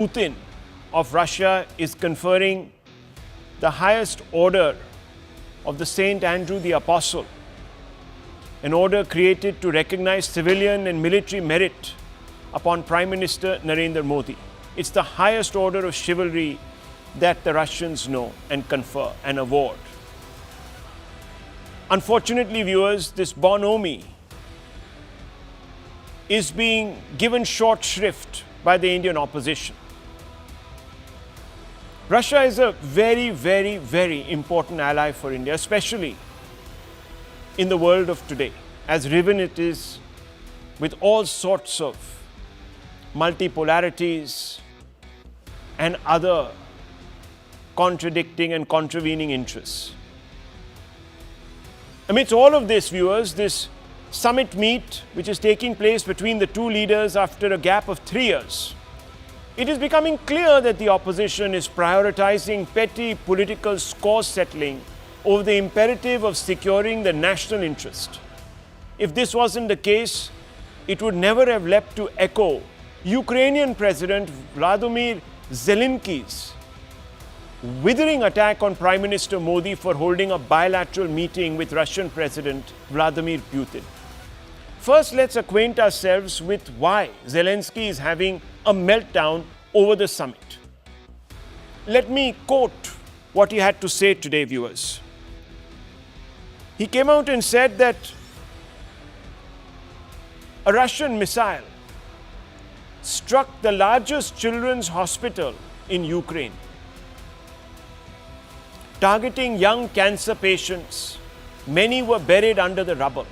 Putin of Russia is conferring the highest order of the Saint Andrew the Apostle, an order created to recognize civilian and military merit upon Prime Minister Narendra Modi. It's the highest order of chivalry that the Russians know and confer and award. Unfortunately, viewers, this bonhomie is being given short shrift by the Indian opposition. Russia is a very, very, very important ally for India, especially in the world of today, as riven it is with all sorts of multipolarities and other contradicting and contravening interests. Amidst all of this, viewers, this summit meet, which is taking place between the two leaders after a gap of 3 years, it is becoming clear that the opposition is prioritizing petty political score settling over the imperative of securing the national interest. If this wasn't the case, it would never have leapt to echo Ukrainian President Vladimir Zelensky's withering attack on Prime Minister Modi for holding a bilateral meeting with Russian President Vladimir Putin. First, let's acquaint ourselves with why Zelensky is having a meltdown over the summit. Let me quote what he had to say today, viewers. He came out and said that a Russian missile struck the largest children's hospital in Ukraine, targeting young cancer patients. Many were buried under the rubble.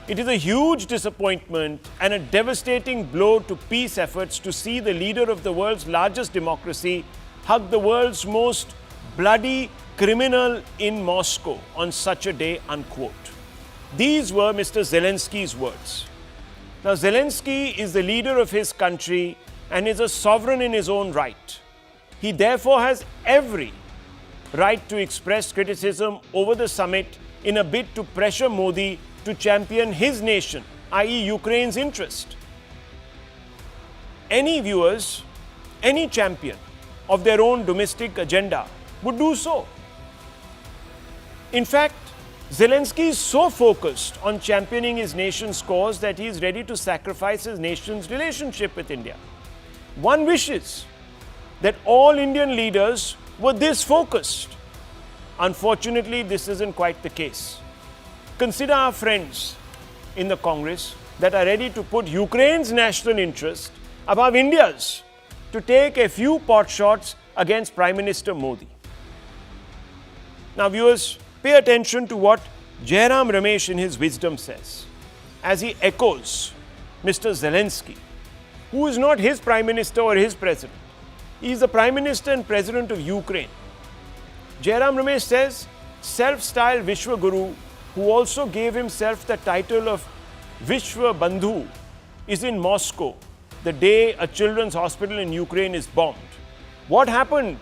It is a huge disappointment and a devastating blow to peace efforts to see the leader of the world's largest democracy hug the world's most bloody criminal in Moscow on such a day, unquote. These were Mr. Zelensky's words. Now, Zelensky is the leader of his country and is a sovereign in his own right. He therefore has every right to express criticism over the summit in a bid to pressure Modi to champion his nation, i.e. Ukraine's interest. Any viewers, any champion of their own domestic agenda would do so. In fact, Zelensky is so focused on championing his nation's cause that he is ready to sacrifice his nation's relationship with India. One wishes that all Indian leaders were this focused. Unfortunately, this isn't quite the case. Consider our friends in the Congress that are ready to put Ukraine's national interest above India's to take a few pot shots against Prime Minister Modi. Now, viewers, pay attention to what Jairam Ramesh in his wisdom says as he echoes Mr. Zelensky, who is not his Prime Minister or his President. He is the Prime Minister and President of Ukraine. Jairam Ramesh says, self-styled Vishwa Guru, who also gave himself the title of Vishwa Bandhu, is in Moscow the day a children's hospital in Ukraine is bombed. What happened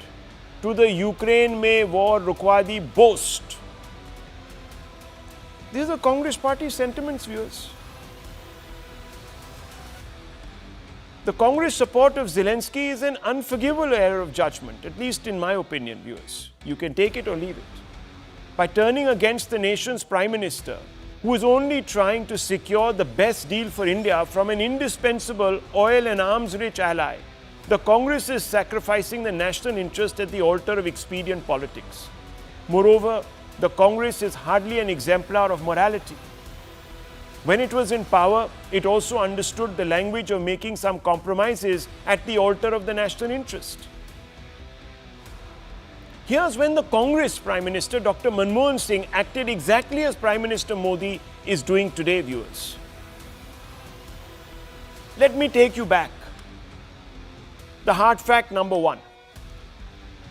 to the Ukraine mein war rukwa di boast? These are Congress party sentiments, viewers. The Congress support of Zelensky is an unforgivable error of judgment, at least in my opinion, viewers. You can take it or leave it. By turning against the nation's Prime Minister, who is only trying to secure the best deal for India from an indispensable oil and arms-rich ally, the Congress is sacrificing the national interest at the altar of expedient politics. Moreover, the Congress is hardly an exemplar of morality. When it was in power, it also understood the language of making some compromises at the altar of the national interest. Here's when the Congress Prime Minister, Dr. Manmohan Singh, acted exactly as Prime Minister Modi is doing today, viewers. Let me take you back. The hard fact number one.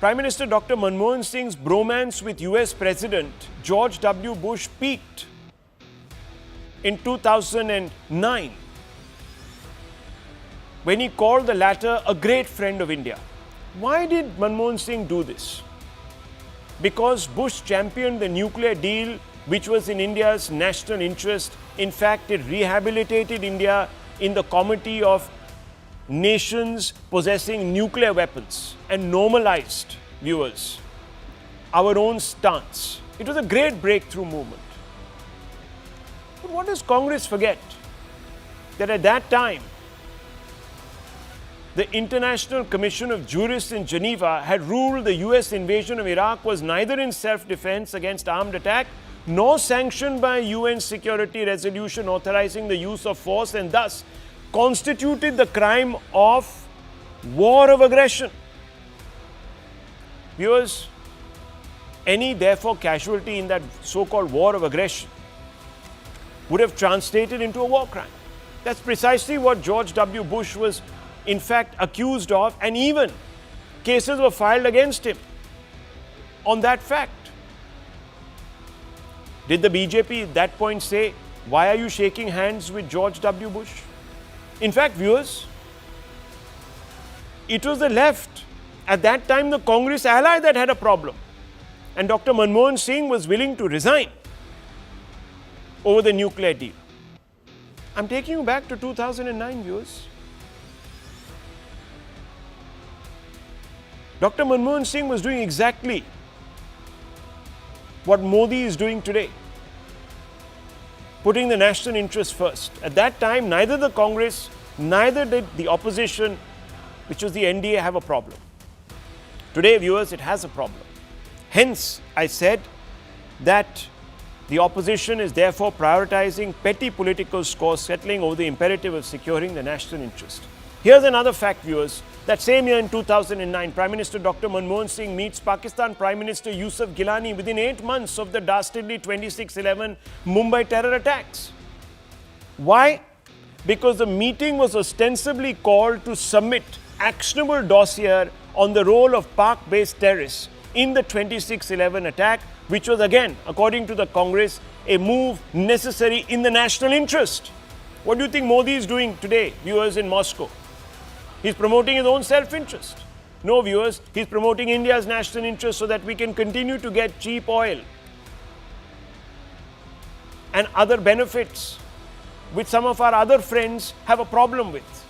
Prime Minister Dr. Manmohan Singh's bromance with US President George W. Bush peaked in 2009 when he called the latter a great friend of India. Why did Manmohan Singh do this? Because Bush championed the nuclear deal, which was in India's national interest. In fact, it rehabilitated India in the comity of nations possessing nuclear weapons and normalized, viewers, our own stance. It was a great breakthrough movement. But what does Congress forget? That at that time, the International Commission of Jurists in Geneva had ruled the US invasion of Iraq was neither in self-defense against armed attack nor sanctioned by a UN security resolution authorizing the use of force, and thus constituted the crime of war of aggression. Viewers, any therefore casualty in that so-called war of aggression would have translated into a war crime. That's precisely what George W. Bush was in fact accused of, and even cases were filed against him on that fact. Did the BJP at that point say, why are you shaking hands with George W. Bush? In fact, viewers, it was the left, at that time the Congress ally, that had a problem. And Dr. Manmohan Singh was willing to resign over the nuclear deal. I'm taking you back to 2009, viewers. Dr. Manmohan Singh was doing exactly what Modi is doing today, putting the national interest first. At that time, neither the Congress, neither did the opposition, which was the NDA, have a problem. Today, viewers, it has a problem. Hence, I said that the opposition is therefore prioritizing petty political scores, settling over the imperative of securing the national interest. Here's another fact, viewers. That same year in 2009, Prime Minister Dr. Manmohan Singh meets Pakistan Prime Minister Yusuf Gilani within 8 months of the dastardly 26/11 Mumbai terror attacks. Why? Because the meeting was ostensibly called to submit actionable dossier on the role of Pak-based terrorists in the 26/11 attack, which was again, according to the Congress, a move necessary in the national interest. What do you think Modi is doing today, viewers, in Moscow? He's promoting his own self-interest. No, viewers, he's promoting India's national interest so that we can continue to get cheap oil and other benefits which some of our other friends have a problem with.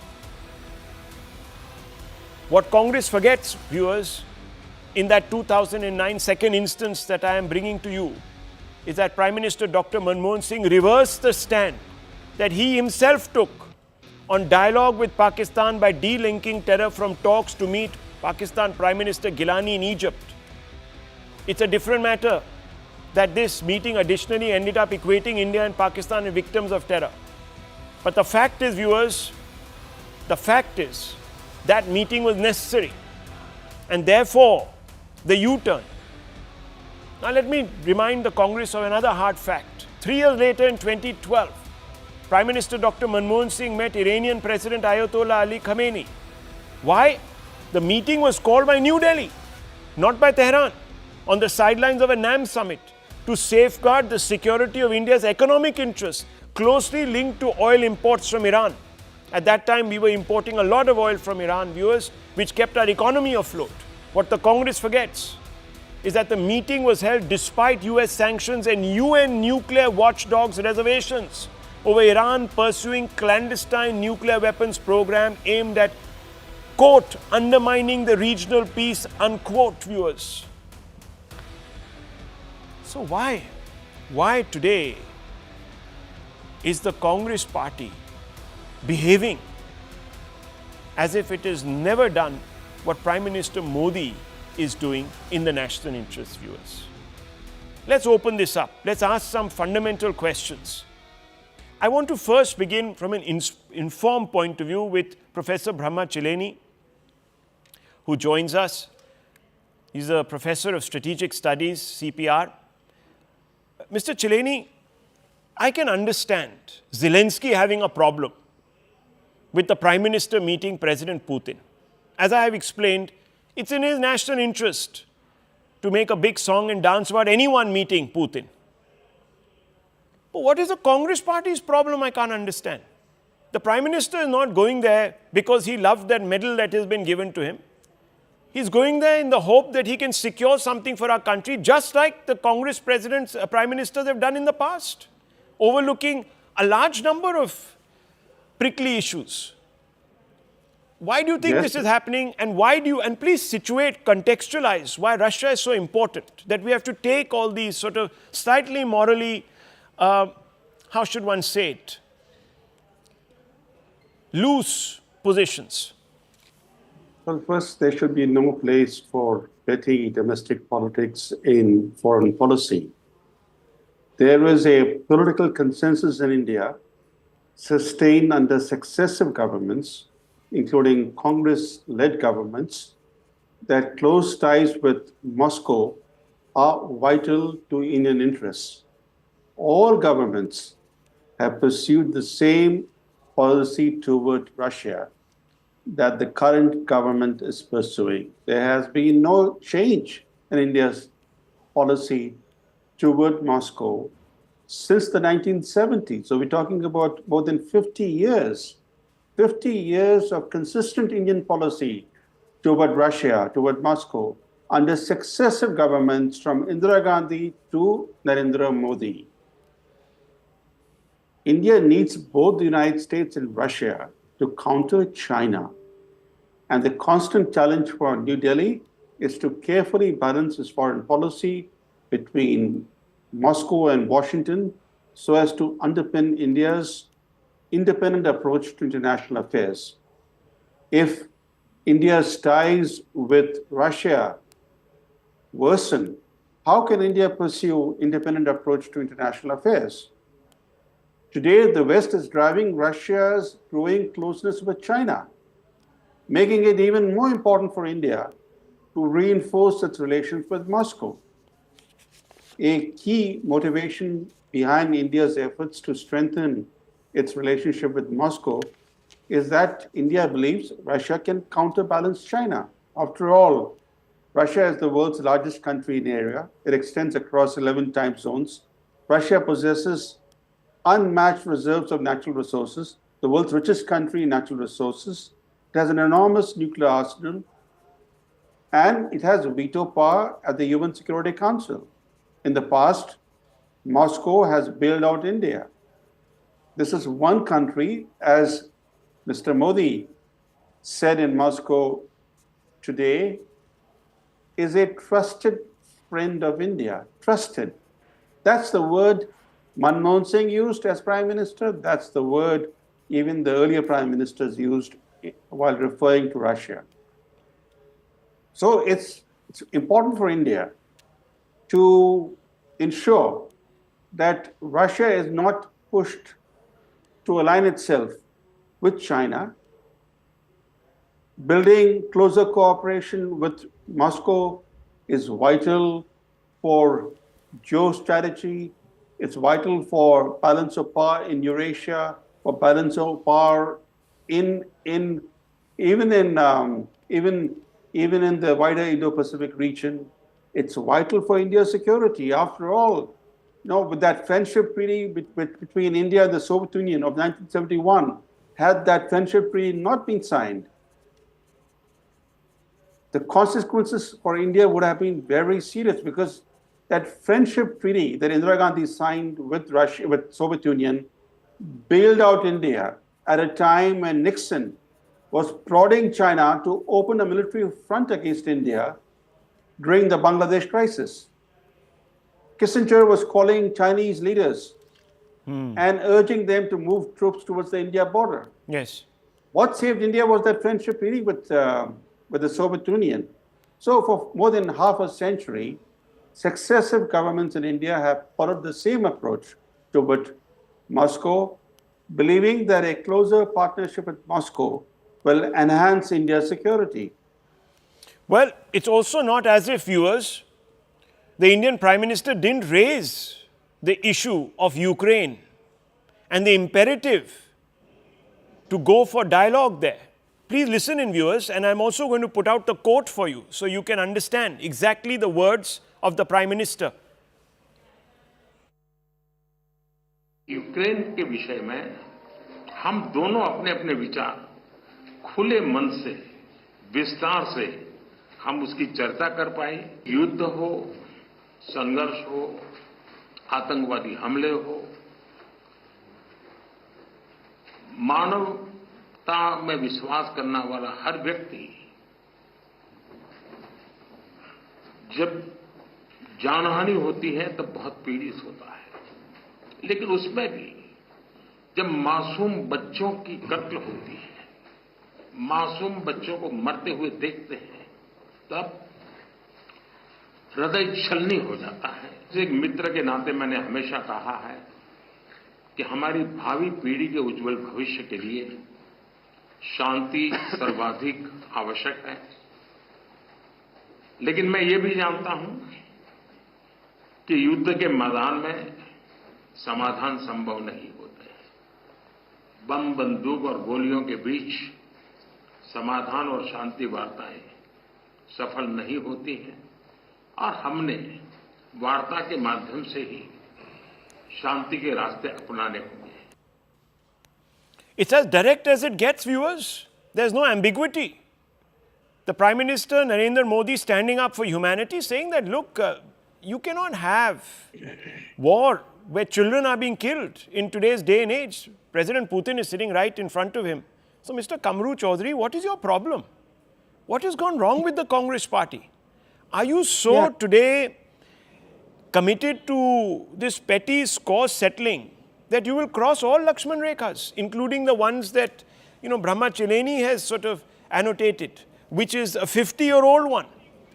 What Congress forgets, viewers, in that 2009 second instance that I am bringing to you, is that Prime Minister Dr. Manmohan Singh reversed the stand that he himself took on dialogue with Pakistan by delinking terror from talks to meet Pakistan Prime Minister Gilani in Egypt. It's a different matter that this meeting additionally ended up equating India and Pakistan as victims of terror. But the fact is, viewers, the fact is that meeting was necessary, and therefore the U-turn. Now let me remind the Congress of another hard fact. 3 years later in 2012, Prime Minister Dr. Manmohan Singh met Iranian President Ayatollah Ali Khamenei. Why? The meeting was called by New Delhi, not by Tehran, on the sidelines of a NAM summit to safeguard the security of India's economic interests, closely linked to oil imports from Iran. At that time, we were importing a lot of oil from Iran, viewers, which kept our economy afloat. What the Congress forgets is that the meeting was held despite US sanctions and UN nuclear watchdogs reservations over Iran pursuing clandestine nuclear weapons program aimed at, quote, undermining the regional peace, unquote, viewers. So why today is the Congress party behaving as if it has never done what Prime Minister Modi is doing in the national interest, viewers? Let's open this up. Let's ask some fundamental questions. I want to first begin from an informed point of view with Professor Brahma Chileni, who joins us. He's a professor of strategic studies, CPR. Mr. Chileni, I can understand Zelensky having a problem with the Prime Minister meeting President Putin. As I have explained, it's in his national interest to make a big song and dance about anyone meeting Putin. But what is the Congress party's problem? I can't understand. The Prime Minister is not going there because he loved that medal that has been given to him. He's going there in the hope that he can secure something for our country, just like the Congress presidents, Prime Ministers have done in the past, overlooking a large number of prickly issues. Why do you think this is happening, and why do you, and please situate, contextualize why Russia is so important, that we have to take all these sort of slightly morally, how should one say it, loose positions? Well, first, there should be no place for petty domestic politics in foreign policy. There is a political consensus in India, sustained under successive governments, including Congress-led governments, that close ties with Moscow are vital to Indian interests. All governments have pursued the same policy toward Russia that the current government is pursuing. There has been no change in India's policy toward Moscow since the 1970s. So we're talking about more than 50 years of consistent Indian policy toward Russia, toward Moscow, under successive governments from Indira Gandhi to Narendra Modi. India needs both the United States and Russia to counter China. And the constant challenge for New Delhi is to carefully balance its foreign policy between Moscow and Washington so as to underpin India's independent approach to international affairs. If India's ties with Russia worsen, how can India pursue independent approach to international affairs? Today, the West is driving Russia's growing closeness with China, making it even more important for India to reinforce its relations with Moscow. A key motivation behind India's efforts to strengthen its relationship with Moscow is that India believes Russia can counterbalance China. After all, Russia is the world's largest country in area. It extends across 11 time zones. Russia possesses unmatched reserves of natural resources, the world's richest country in natural resources. It has an enormous nuclear arsenal, and it has veto power at the UN Security Council. In the past, Moscow has bailed out India. This is one country, as Mr. Modi said in Moscow today, is a trusted friend of India. Trusted. That's the word Manmohan Singh used as Prime Minister. That's the word even the earlier Prime Ministers used while referring to Russia. So it's important for India to ensure that Russia is not pushed to align itself with China. Building closer cooperation with Moscow is vital for geostrategy. It's vital for balance of power in Eurasia, for balance of power even in the wider Indo-Pacific region. It's vital for India's security. After all, with that friendship treaty between India and the Soviet Union of 1971, had that friendship treaty not been signed, the consequences for India would have been very serious, because that friendship treaty that Indira Gandhi signed with Russia, with Soviet Union, bailed out India at a time when Nixon was prodding China to open a military front against India during the Bangladesh crisis. Kissinger was calling Chinese leaders and urging them to move troops towards the India border. Yes. What saved India was that friendship treaty with the Soviet Union. So for more than half a century, successive governments in India have followed the same approach toward Moscow, believing that a closer partnership with Moscow will enhance India's security. Well, it's also not as if, viewers, the Indian Prime Minister didn't raise the issue of Ukraine and the imperative to go for dialogue there. Please listen in, viewers, and I'm also going to put out the quote for you so you can understand exactly the words of the Prime Minister. Ukraine के विषय में हम दोनों अपने अपने विचार खुले मन से, विस्तार से हम उसकी चर्चा कर पाए। युद्ध हो, संघर्ष हो, आतंकवादी हमले हो, मानव में विश्वास करने वाला हर व्यक्ति जब जानहानि होती है तब बहुत पीड़ित होता है, लेकिन उसमें भी जब मासूम बच्चों की कत्ल होती है, मासूम बच्चों को मरते हुए देखते हैं, तब हृदय छलनी हो जाता है। एक मित्र के नाते मैंने हमेशा कहा है कि हमारी भावी पीढ़ी के उज्जवल भविष्य के लिए शांति सर्वाधिक आवश्यक है, लेकिन मैं ये भी जानता हूं कि युद्ध के मैदान में समाधान संभव नहीं होते। बम, बंदूक और गोलियों के बीच समाधान और शांति वार्ताएं सफल नहीं होती हैं, और हमने वार्ता के माध्यम से ही शांति के रास्ते अपनाने होंगे। It's as direct as it gets, viewers. There's no ambiguity. The Prime Minister Narendra Modi standing up for humanity, saying that, look, you cannot have war where children are being killed in today's day and age. President Putin is sitting right in front of him. So, Mr. Kamru Chaudhary, what is your problem? What has gone wrong with the Congress party? Are you so today committed to this petty score settling that you will cross all Lakshman Rekhas, including the ones that, Brahma Chileni has sort of annotated, which is a 50-year-old one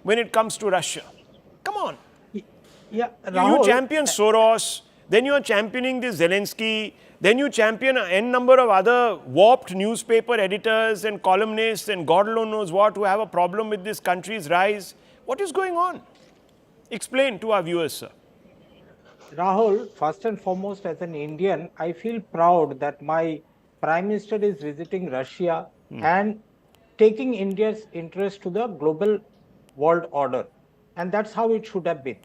when it comes to Russia? Come on. Yeah, Rahul, You champion Soros, then you are championing this Zelensky, then you champion an N number of other warped newspaper editors and columnists and God alone knows what who have a problem with this country's rise. What is going on? Explain to our viewers, sir. Rahul, first and foremost, as an Indian, I feel proud that my Prime Minister is visiting Russia and taking India's interest to the global world order. And that's how it should have been.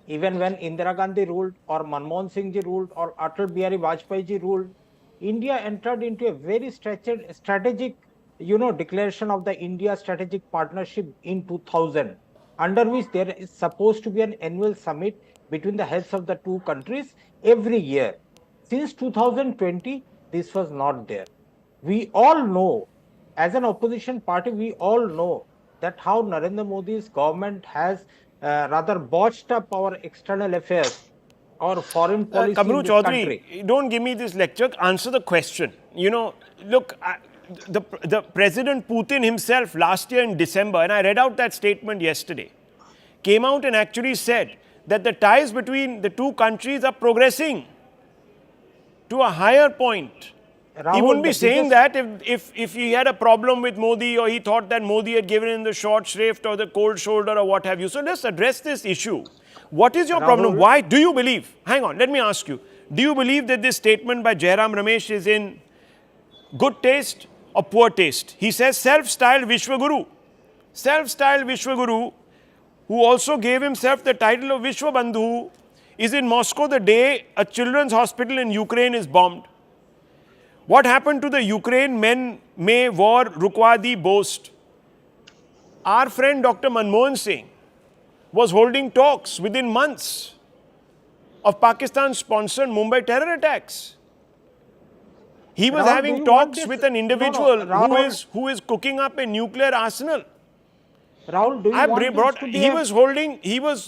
Even when Indira Gandhi ruled, or Manmohan Singh ji ruled, or Atal Bihari Vajpayee ji ruled, India entered into a very strategic, declaration of the India Strategic Partnership in 2000, under which there is supposed to be an annual summit between the heads of the two countries every year. Since 2020, this was not there. We all know, as an opposition party, we all know that how Narendra Modi's government has rather botched up our external affairs or foreign policy Kamru in this Chaudhary, country. don't give me this lecture. Answer the question. Look, the President Putin himself last year in December, and I read out that statement yesterday, came out and actually said that the ties between the two countries are progressing to a higher point. Rahul, He wouldn't be the saying biggest- that if he had a problem with Modi or he thought that Modi had given him the short shrift or the cold shoulder or what have you. So let's address this issue. What is your problem? Rahul- Why do you believe? Hang on, let me ask you. Do you believe that this statement by Jairam Ramesh is in good taste or poor taste? He says self-styled Vishwaguru. Self-styled Vishwaguru, who also gave himself the title of Vishwabandhu, is in Moscow the day a children's hospital in Ukraine is bombed. What happened to the Ukraine men may war Rukwadi boast? Our friend Dr. Manmohan Singh was holding talks within months of Pakistan-sponsored Mumbai terror attacks. He was Rahul, do having you want talks this- with an No, no, individual Rahul- who is cooking up a nuclear arsenal. Rahul, do you I want brought, this to be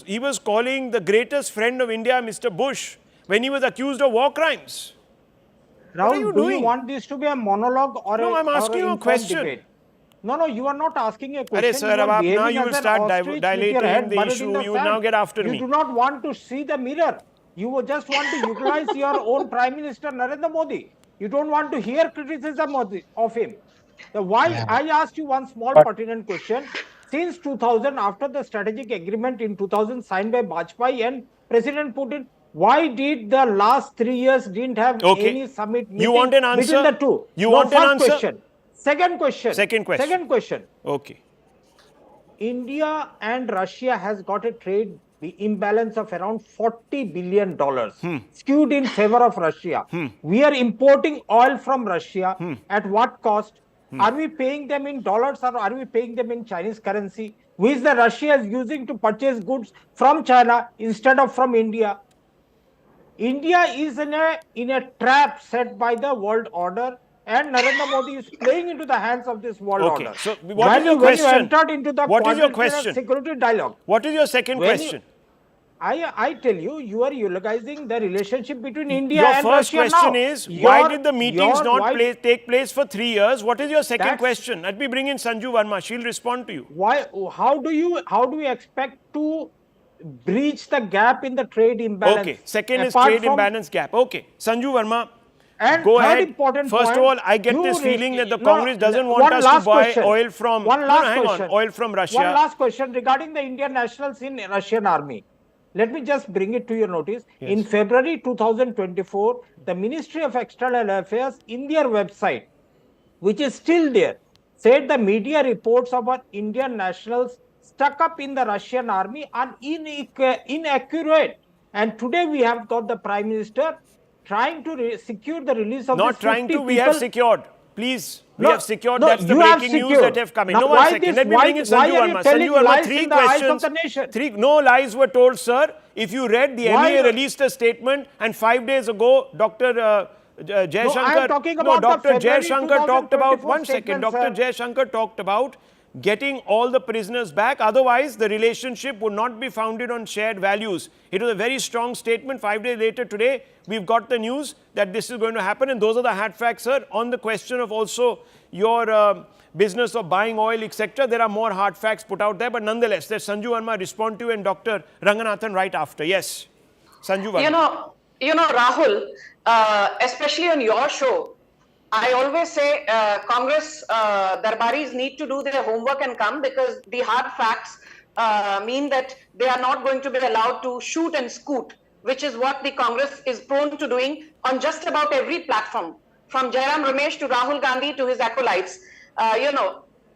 he was calling the greatest friend of India, Mr. Bush, when he was accused of war crimes. Rahul, are you do doing? you want this to be a monologue or No, I'm asking you a informed question. debate? No, you are not asking a question. sir, You are now behaving you will as an start ostrich with dilating your head the buried issue. in the You will sand. now get after you me. You do not want to see the mirror. You just want to utilize your own Prime Minister Narendra Modi. You don't want to hear criticism of him. Why? I asked you one small pertinent question. Since 2000, after the strategic agreement in 2000 signed by Vajpayee and President Putin, why did the last 3 years didn't have Okay. any summit You meeting want an answer? between the two? You No, want an first answer? question. Second question. Second question. Okay. India and Russia has got a trade imbalance of around $40 billion, skewed in favor of Russia. We are importing oil from Russia. At what cost? Are we paying them in dollars or are we paying them in Chinese currency, which the Russia is using to purchase goods from China instead of from India? India is in a trap set by the world order and Narendra Modi is playing into the hands of this world Okay, order. so what is your When question? you entered into the What is your quadrilateral question? security dialogue, What is your second when question? I tell you, you are eulogizing the relationship between India Your and first Russia question now. is, why did the meetings not why- take place for 3 years? What is your second That's- question? Let me bring in Sanju Verma. She'll respond to you. Why? How do you expect to breach the gap in the trade imbalance? Okay, second is apart trade from- imbalance gap. Okay, Sanju Verma, And go third ahead. important First point, of all, I get you this raised- feeling that the no, Congress doesn't one want us to last buy question. oil from. One No, last no, hang question. on, oil from Russia. One last question regarding the Indian nationals in Russian army. Let me just bring it to your notice. Yes. In February 2024, the Ministry of External Affairs in their website, which is still there, said the media reports of our Indian nationals stuck up in the Russian army are inaccurate. And today we have got the Prime Minister trying to secure the release of Not these trying 50 to, we have people. secured. Please, we No, have secured. no, That's the you have breaking news secured. that have come in. Now, No, one why second. this- Let me why- bring in why Sanju are you Verma. telling Sanju Verma, lies three in the eyes of questions. the nation? No lies were told, sir. If you read, the Why- MEA released a statement, and 5 days ago, Dr. Jaishankar, I'm talking about the Dr. February Jaishankar talked about, 2024 one second, statement, Dr. Jaishankar talked about getting all the prisoners back. Otherwise, the relationship would not be founded on shared values. It was a very strong statement. 5 days later today, we've got the news that this is going to happen. And those are the hard facts, sir. On the question of also your business of buying oil, etc., there are more hard facts put out there. But nonetheless, let Sanju Verma respond to you and Dr. Ranganathan right after. Yes, Sanju Verma. Rahul, especially on your show, I always say Congress Darbaris need to do their homework and come, because the hard facts mean that they are not going to be allowed to shoot and scoot, which is what the Congress is prone to doing on just about every platform, from Jairam Ramesh to Rahul Gandhi to his acolytes.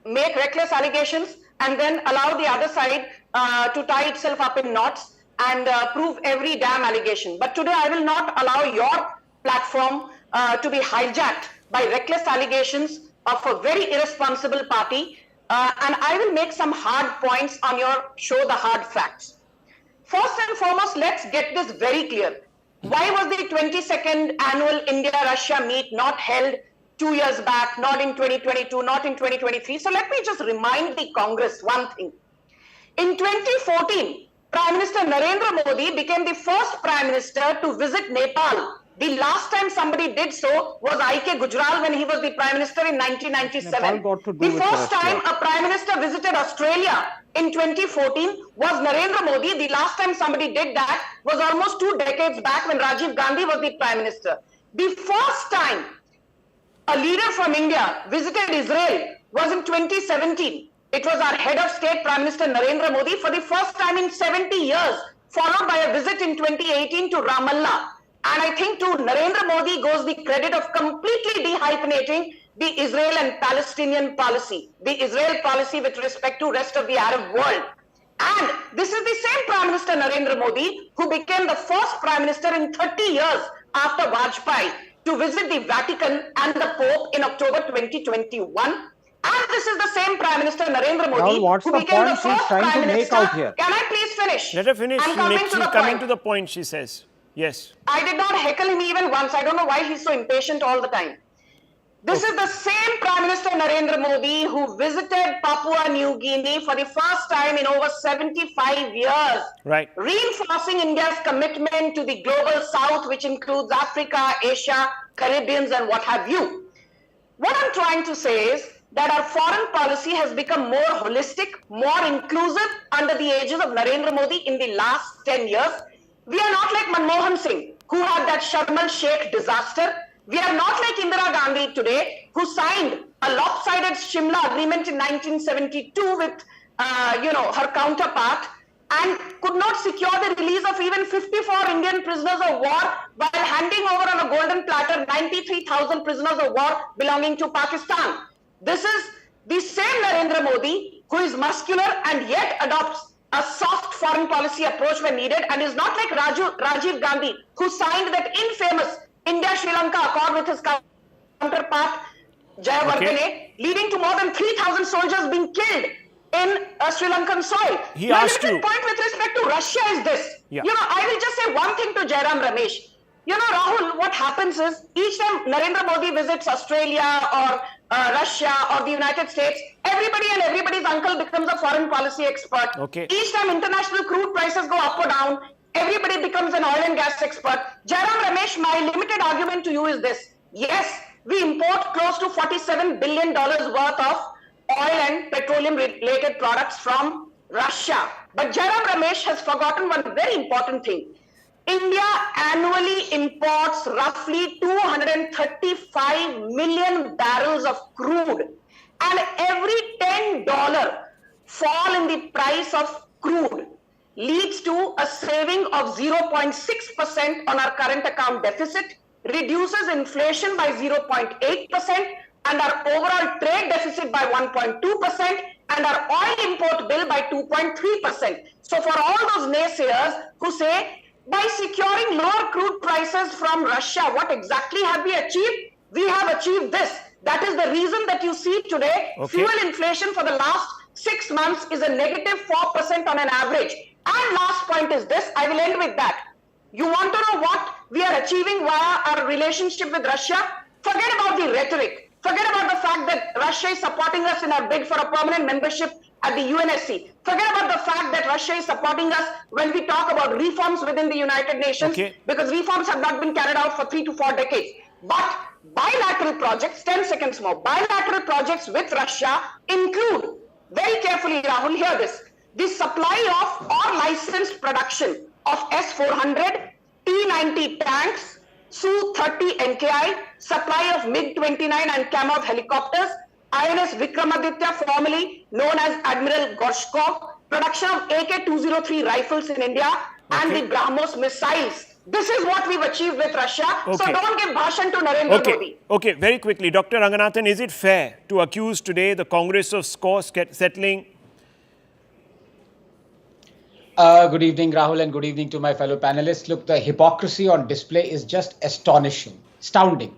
Make reckless allegations and then allow the other side to tie itself up in knots and prove every damn allegation. But today I will not allow your platform to be hijacked by reckless allegations of a very irresponsible party. And I will make some hard points on your show, the hard facts. First and foremost, let's get this very clear. Why was the 22nd annual India-Russia meet not held 2 years back, not in 2022, not in 2023? So let me just remind the Congress one thing. In 2014, Prime Minister Narendra Modi became the first Prime Minister to visit Nepal. The last time somebody did so was I.K. Gujral when he was the Prime Minister in 1997. Nepal got to do The with first Russia. time a Prime Minister visited Australia in 2014 was Narendra Modi. The last time somebody did that was almost 2 decades back when Rajiv Gandhi was the Prime Minister. The first time a leader from India visited Israel was in 2017. It was our head of state, Prime Minister Narendra Modi, for the first time in 70 years, followed by a visit in 2018 to Ramallah. And I think to Narendra Modi goes the credit of completely dehyphenating the Israel and Palestinian policy, the Israel policy with respect to rest of the Arab world. And this is the same Prime Minister Narendra Modi who became the first Prime Minister in 30 years after Vajpayee to visit the Vatican and the Pope in October 2021. And this is the same Prime Minister Narendra Modi Rahul, what's who the became the point she's first trying to Prime make Minister. out here? Can I please finish? Let her finish. I'm coming She's to the coming point. to the point, she says. Yes. I did not heckle him even once. I don't know why he's so impatient all the time. This is the same Prime Minister Narendra Modi who visited Papua New Guinea for the first time in over 75 years. Right. Reinforcing India's commitment to the global south, which includes Africa, Asia, Caribbeans, and what have you. What I'm trying to say is that our foreign policy has become more holistic, more inclusive under the aegis of Narendra Modi in the last 10 years. We are not like Manmohan Singh, who had that Sharm el-Sheikh disaster. We are not like Indira Gandhi today, who signed a lopsided Shimla agreement in 1972 with, her counterpart, and could not secure the release of even 54 Indian prisoners of war while handing over on a golden platter 93,000 prisoners of war belonging to Pakistan. This is the same Narendra Modi who is muscular and yet adopts a soft foreign policy approach when needed, and is not like Rajiv Gandhi, who signed that infamous India-Sri Lanka accord with his counterpart Jayawardene, leading to more than 3,000 soldiers being killed in Sri Lankan soil. He asked limited you. point with respect to Russia is this. Yeah. I will just say one thing to Jairam Ramesh. Rahul, what happens is each time Narendra Modi visits Australia or Russia or the United States, everybody and everybody's uncle becomes a foreign policy expert. Okay. Each time international crude prices go up or down, everybody becomes an oil and gas expert. Jairam Ramesh, my limited argument to you is this. Yes, we import close to $47 billion worth of oil and petroleum related products from Russia. But Jairam Ramesh has forgotten one very important thing. India annually imports roughly 235 million barrels of crude, and every $10 fall in the price of crude leads to a saving of 0.6% on our current account deficit, reduces inflation by 0.8%, and our overall trade deficit by 1.2%, and our oil import bill by 2.3%. So for all those naysayers who say, by securing lower crude prices from Russia, what exactly have we achieved? We have achieved this. That is the reason that you see today, fuel inflation for the last 6 months is a negative 4% on an average. And last point is this, I will end with that. You want to know what we are achieving via our relationship with Russia? Forget about the rhetoric. Forget about the fact that Russia is supporting us in our bid for a permanent membership at the UNSC. Forget about the fact that Russia is supporting us when we talk about reforms within the United Nations, because reforms have not been carried out for 3 to 4 decades. But bilateral projects, 10 seconds more, bilateral projects with Russia include, very carefully Rahul, hear this, the supply of or licensed production of S-400, T-90 tanks, Su-30 NKI, supply of MiG-29 and Kamov helicopters, INS Vikramaditya, formerly known as Admiral Gorshkov, production of AK-203 rifles in India, and the BrahMos missiles. This is what we've achieved with Russia. So don't give bhashan to Narendra Modi. Okay, very quickly. Dr. Ranganathan, is it fair to accuse today the Congress of score settling? Good evening, Rahul, and good evening to my fellow panelists. Look, the hypocrisy on display is just astonishing, astounding.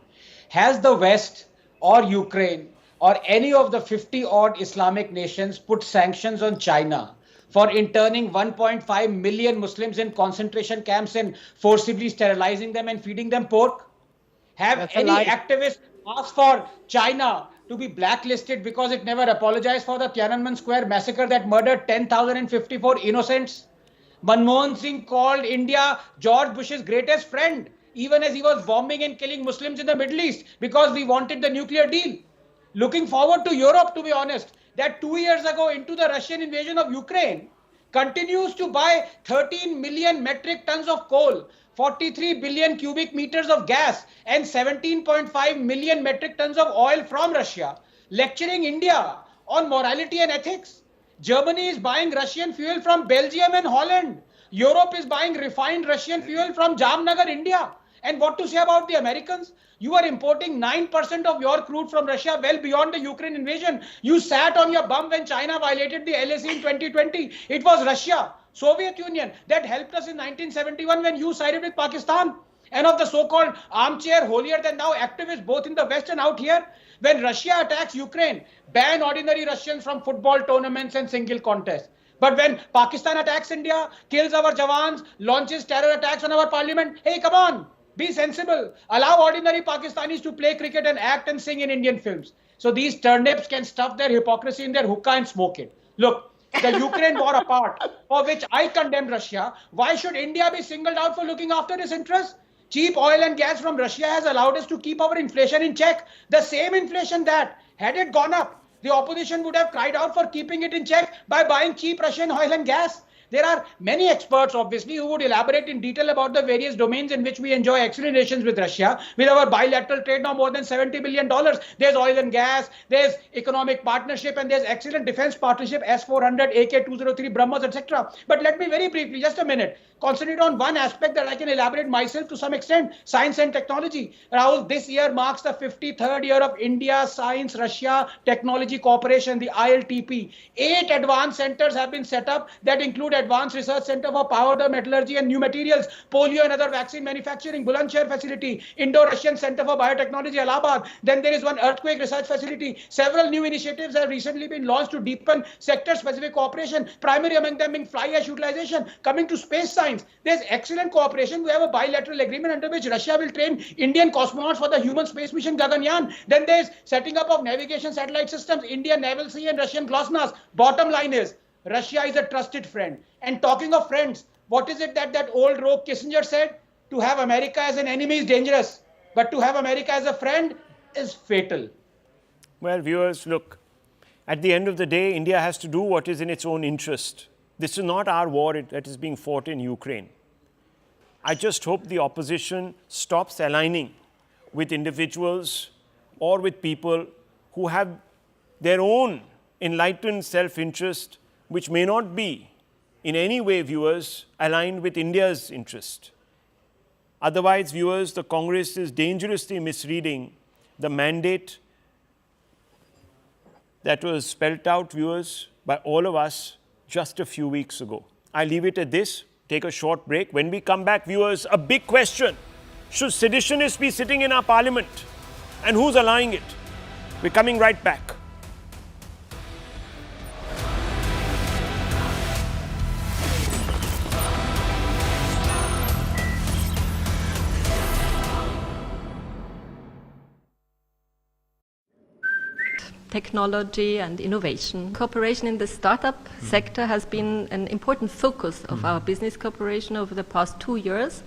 Has the West or Ukraine or any of the 50-odd Islamic nations put sanctions on China for interning 1.5 million Muslims in concentration camps and forcibly sterilizing them and feeding them pork? Have any activists asked for China to be blacklisted because it never apologized for the Tiananmen Square massacre that murdered 10,054 innocents? Manmohan Singh called India George Bush's greatest friend, even as he was bombing and killing Muslims in the Middle East, because we wanted the nuclear deal. Looking forward to Europe, to be honest, that 2 years ago into the Russian invasion of Ukraine, continues to buy 13 million metric tons of coal, 43 billion cubic meters of gas, and 17.5 million metric tons of oil from Russia, lecturing India on morality and ethics. Germany is buying Russian fuel from Belgium and Holland. Europe is buying refined Russian fuel from Jamnagar, India. And what to say about the Americans? You are importing 9% of your crude from Russia, well beyond the Ukraine invasion. You sat on your bum when China violated the LAC in 2020. It was Russia, Soviet Union, that helped us in 1971 when you sided with Pakistan. And of the so-called armchair, holier-than-thou activists, both in the West and out here, when Russia attacks Ukraine, ban ordinary Russians from football tournaments and single contests. But when Pakistan attacks India, kills our jawans, launches terror attacks on our parliament, hey, come on, be sensible. Allow ordinary Pakistanis to play cricket and act and sing in Indian films. So these turnips can stuff their hypocrisy in their hookah and smoke it. Look, the Ukraine war apart, for which I condemn Russia, why should India be singled out for looking after its interests? Cheap oil and gas from Russia has allowed us to keep our inflation in check. The same inflation that, had it gone up, the opposition would have cried out for keeping it in check by buying cheap Russian oil and gas. There are many experts, obviously, who would elaborate in detail about the various domains in which we enjoy excellent relations with Russia, with our bilateral trade now more than $70 billion. There's oil and gas, there's economic partnership, and there's excellent defense partnership, S-400, AK-203, BrahMos, etc. But let me very briefly, just a minute, concentrate on one aspect that I can elaborate myself to some extent, science and technology. Rahul, this year marks the 53rd year of India Science Russia Technology Cooperation, the ILTP. 8 advanced centers have been set up that include Advanced Research Center for Powder Metallurgy and New Materials, Polio and other vaccine manufacturing, Bulandshahr facility, Indo-Russian Center for Biotechnology, Allahabad. Then there is one earthquake research facility. Several new initiatives have recently been launched to deepen sector-specific cooperation, primary among them being fly ash utilization. Coming to space science, there's excellent cooperation. We have a bilateral agreement under which Russia will train Indian cosmonauts for the human space mission Gaganyaan. Then there's setting up of navigation satellite systems, Indian Naval Sea and Russian Glosnas. Bottom line is, Russia is a trusted friend. And talking of friends, what is it that old rogue Kissinger said? To have America as an enemy is dangerous, but to have America as a friend is fatal. Well, viewers, look, at the end of the day, India has to do what is in its own interest. This is not our war that is being fought in Ukraine. I just hope the opposition stops aligning with individuals or with people who have their own enlightened self-interest, which may not be in any way, viewers, aligned with India's interest. Otherwise, viewers, the Congress is dangerously misreading the mandate that was spelled out, viewers, by all of us just a few weeks ago. I'll leave it at this, take a short break. When we come back, viewers, a big question. Should seditionists be sitting in our parliament? And who's allowing it? We're coming right back. Technology and innovation. Cooperation in the startup sector has been an important focus of our business cooperation over the past 2 years.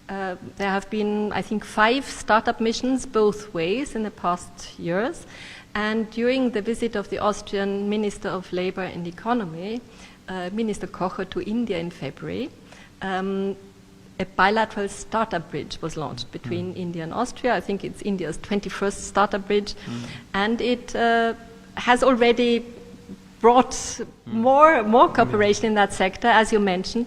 There have been, I think, 5 startup missions both ways in the past years. And during the visit of the Austrian Minister of Labour and Economy, Minister Kocher, to India in February, a bilateral startup bridge was launched between India and Austria. I think it's India's 21st startup bridge. And it has already brought more cooperation in that sector, as you mentioned.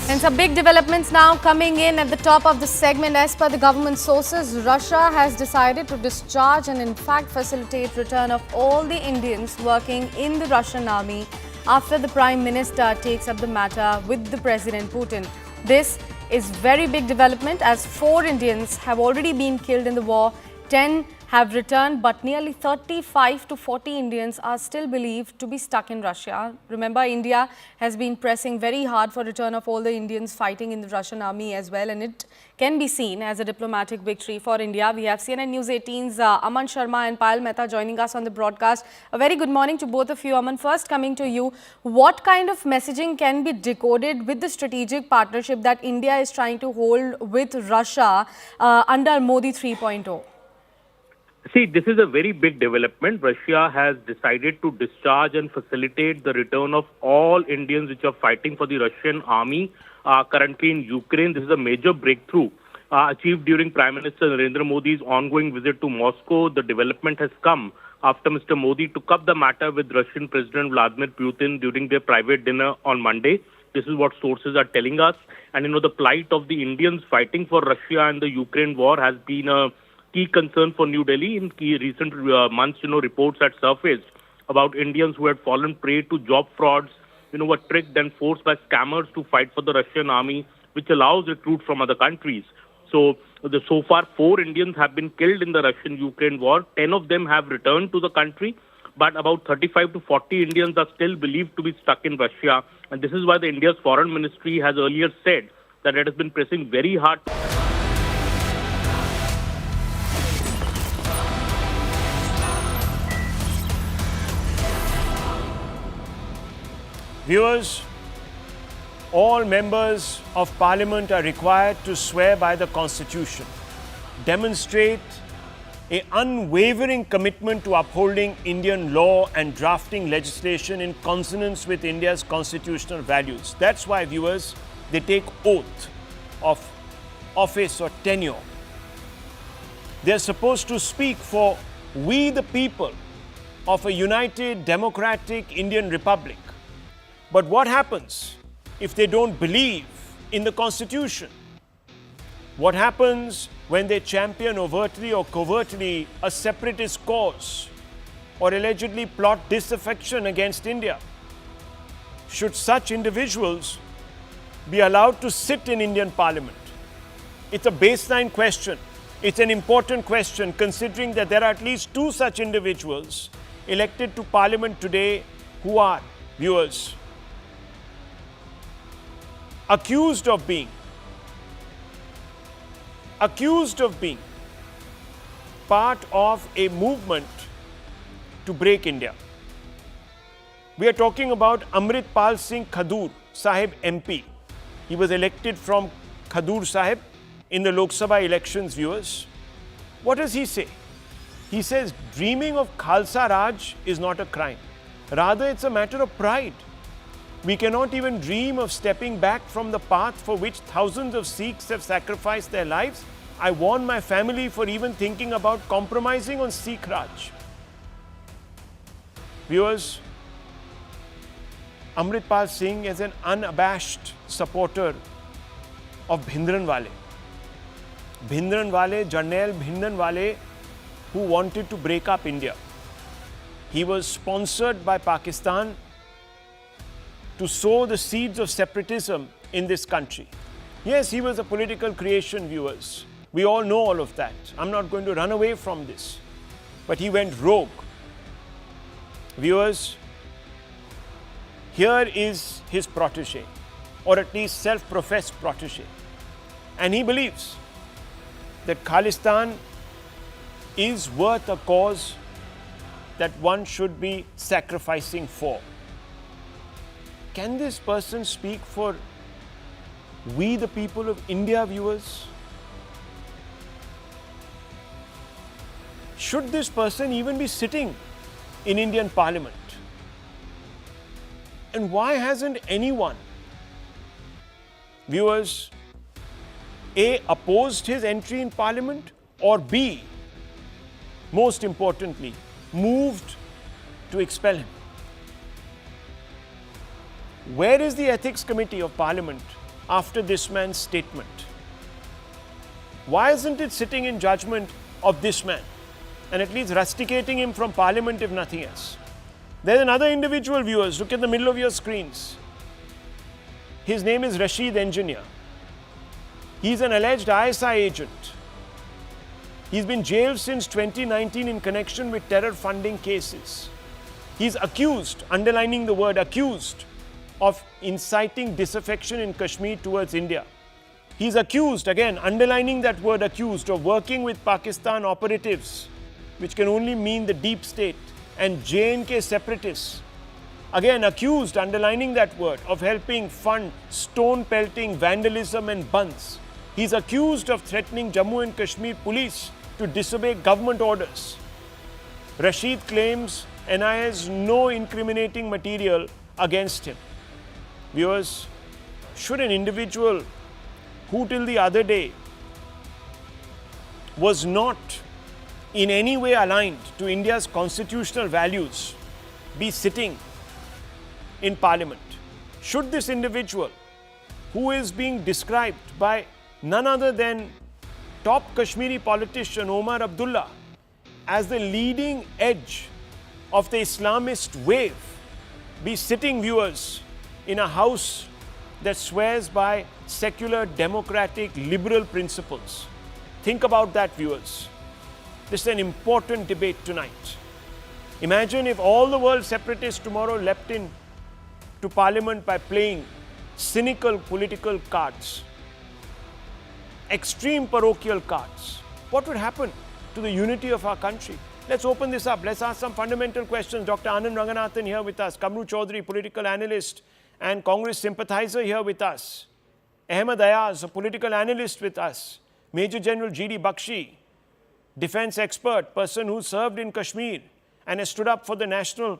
And some big developments now coming in at the top of the segment. As per the government sources, Russia has decided to discharge and in fact facilitate return of all the Indians working in the Russian army after the Prime Minister takes up the matter with the President Putin. This is very big development as 4 Indians have already been killed in the war, 10 have returned, but nearly 35 to 40 Indians are still believed to be stuck in Russia. Remember, India has been pressing very hard for return of all the Indians fighting in the Russian army as well, and it can be seen as a diplomatic victory for India. We have CNN News 18's Aman Sharma and Payal Mehta joining us on the broadcast. A very good morning to both of you. Aman, first coming to you, what kind of messaging can be decoded with the strategic partnership that India is trying to hold with Russia under Modi 3.0? See, this is a very big development. Russia has decided to discharge and facilitate the return of all Indians which are fighting for the Russian army currently in Ukraine. This is a major breakthrough achieved during Prime Minister Narendra Modi's ongoing visit to Moscow. The development has come after Mr. Modi took up the matter with Russian President Vladimir Putin during their private dinner on Monday. This is what sources are telling us. And, the plight of the Indians fighting for Russia and the Ukraine war has been a key concern for New Delhi. In recent months, reports had surfaced about Indians who had fallen prey to job frauds, were tricked and forced by scammers to fight for the Russian army, which allows recruits from other countries. So far, 4 Indians have been killed in the Russian-Ukraine war. 10 of them have returned to the country, but about 35 to 40 Indians are still believed to be stuck in Russia. And this is why the India's foreign ministry has earlier said that it has been pressing very hard. Viewers, all members of Parliament are required to swear by the Constitution, demonstrate an unwavering commitment to upholding Indian law and drafting legislation in consonance with India's constitutional values. That's why, viewers, they take oath of office or tenure. They're supposed to speak for we the people of a united, democratic Indian Republic. But what happens if they don't believe in the Constitution? What happens when they champion overtly or covertly a separatist cause or allegedly plot disaffection against India. Should such individuals be allowed to sit in Indian Parliament? It's a baseline question. It's an important question considering that there are at least two such individuals elected to Parliament today who are, viewers, accused of being part of a movement to break India. We are talking about Amritpal Singh Khadur Sahib MP. He was elected from Khadur Sahib in the Lok Sabha elections, viewers. What does he say? He says dreaming of Khalsa Raj is not a crime. Rather, it's a matter of pride. We cannot even dream of stepping back from the path for which thousands of Sikhs have sacrificed their lives. I warn my family for even thinking about compromising on Sikh Raj. Viewers, Amritpal Singh is an unabashed supporter of Bhindranwale. Bhindranwale, Jarnail Bhindranwale, who wanted to break up India. He was sponsored by Pakistan to sow the seeds of separatism in this country. Yes, he was a political creation, viewers. We all know all of that. I'm not going to run away from this. But he went rogue. Viewers, here is his protege, or at least self-professed protege. And he believes that Khalistan is worth a cause that one should be sacrificing for. Can this person speak for we the people of India, viewers? Should this person even be sitting in Indian Parliament? And why hasn't anyone, viewers, A, opposed his entry in Parliament, or B, most importantly, moved to expel him? Where is the Ethics Committee of Parliament after this man's statement? Why isn't it sitting in judgment of this man and at least rusticating him from Parliament if nothing else? There's another individual, viewers. Look at the middle of your screens. His name is Rashid Engineer. He's an alleged ISI agent. He's been jailed since 2019 in connection with terror funding cases. He's accused, underlining the word accused, of inciting disaffection in Kashmir towards India. He's accused, again, underlining that word accused, of working with Pakistan operatives, which can only mean the deep state, and J&K separatists. Again, accused, underlining that word, of helping fund stone pelting, vandalism and bunds. He's accused of threatening Jammu and Kashmir police to disobey government orders. Rashid claims NI has no incriminating material against him. Viewers, should an individual who till the other day was not in any way aligned to India's constitutional values be sitting in Parliament? Should this individual, who is being described by none other than top Kashmiri politician Omar Abdullah as the leading edge of the Islamist wave, be sitting, viewers, in a house that swears by secular, democratic, liberal principles? Think about that, viewers. This is an important debate tonight. Imagine if all the world separatists tomorrow leapt in to Parliament by playing cynical political cards, extreme parochial cards. What would happen to the unity of our country? Let's open this up. Let's ask some fundamental questions. Dr. Anand Ranganathan here with us, Kamru Chaudhary, political analyst and Congress sympathizer here with us, Ahmed Ayaz, a political analyst with us, Major General G.D. Bakshi, defense expert, person who served in Kashmir and has stood up for the national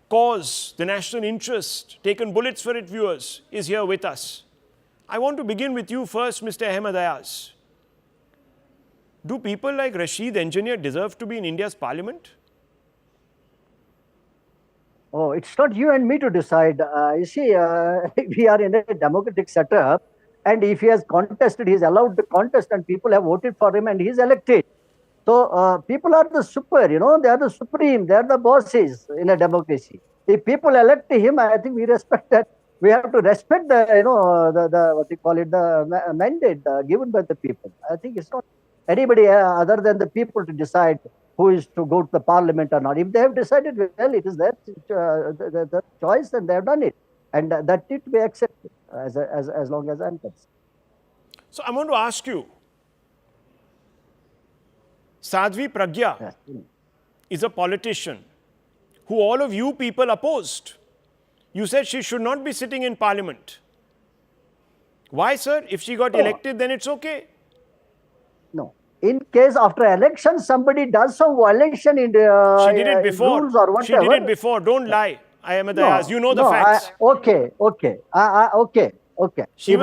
cause, the national interest, taken bullets for it, viewers, is here with us. I want to begin with you first, Mr. Ahmed Ayaz. Do people like Rashid Engineer deserve to be in India's parliament? Oh, it's not you and me to decide. You see, we are in a democratic setup, and if he has contested, he is allowed to contest, and people have voted for him, and he is elected. So people are the super, they are the supreme, they are the bosses in a democracy. If people elect him, I think we respect that. We have to respect the, the what you call it, the mandate given by the people. I think it's not anybody other than the people to decide who is to go to the parliament or not. If they have decided, well, it is their the choice and they have done it. And that need to be accepted as long as I'm concerned. So I want to ask you, Sadhvi Pragya is a politician who all of you people opposed. You said she should not be sitting in parliament. Why, sir? If she got elected, then it's okay. No. In case after election, somebody does some violation in the she did it before. Rules or whatever. She did it before. Don't lie. I am at the Ayaz. You know the facts. Okay. She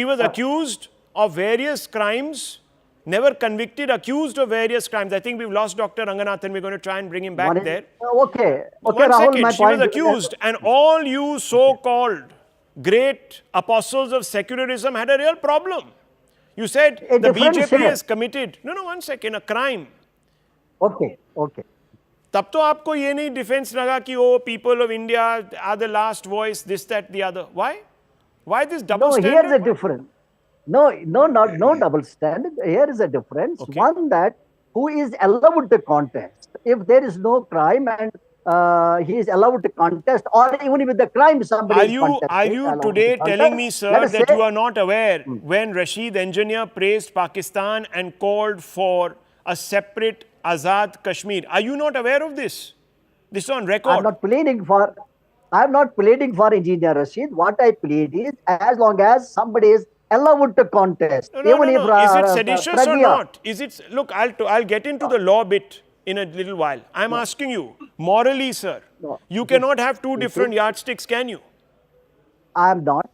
was accused of various crimes. Never convicted, accused of various crimes. I think we've lost Dr. Ranganathan. We're going to try and bring him back there. Okay, One Rahul, second. She was accused, and all you so-called great apostles of secularism had a real problem. You said the BJP has committed, one second, a crime. Okay. तब तो आपको ये नहीं defense लगा कि people of India are the last voice, this, that, the other. Why? Why this double standard? No, here's a difference. No double standard. Here is a difference. Okay. One, that who is allowed to contest. If there is no crime and he is allowed to contest, or even with the crime somebody Are you today telling me, sir, that you are not aware when Rashid Engineer praised Pakistan and called for a separate Azad Kashmir? Are you not aware of this? This is on record. I'm not pleading for Engineer Rashid. What I plead is, as long as somebody is allowed to contest. Is it seditious or not? Is it? Look, I'll get into the law bit in a little while. I'm asking you, morally, sir, you cannot have two different yardsticks, can you? I'm not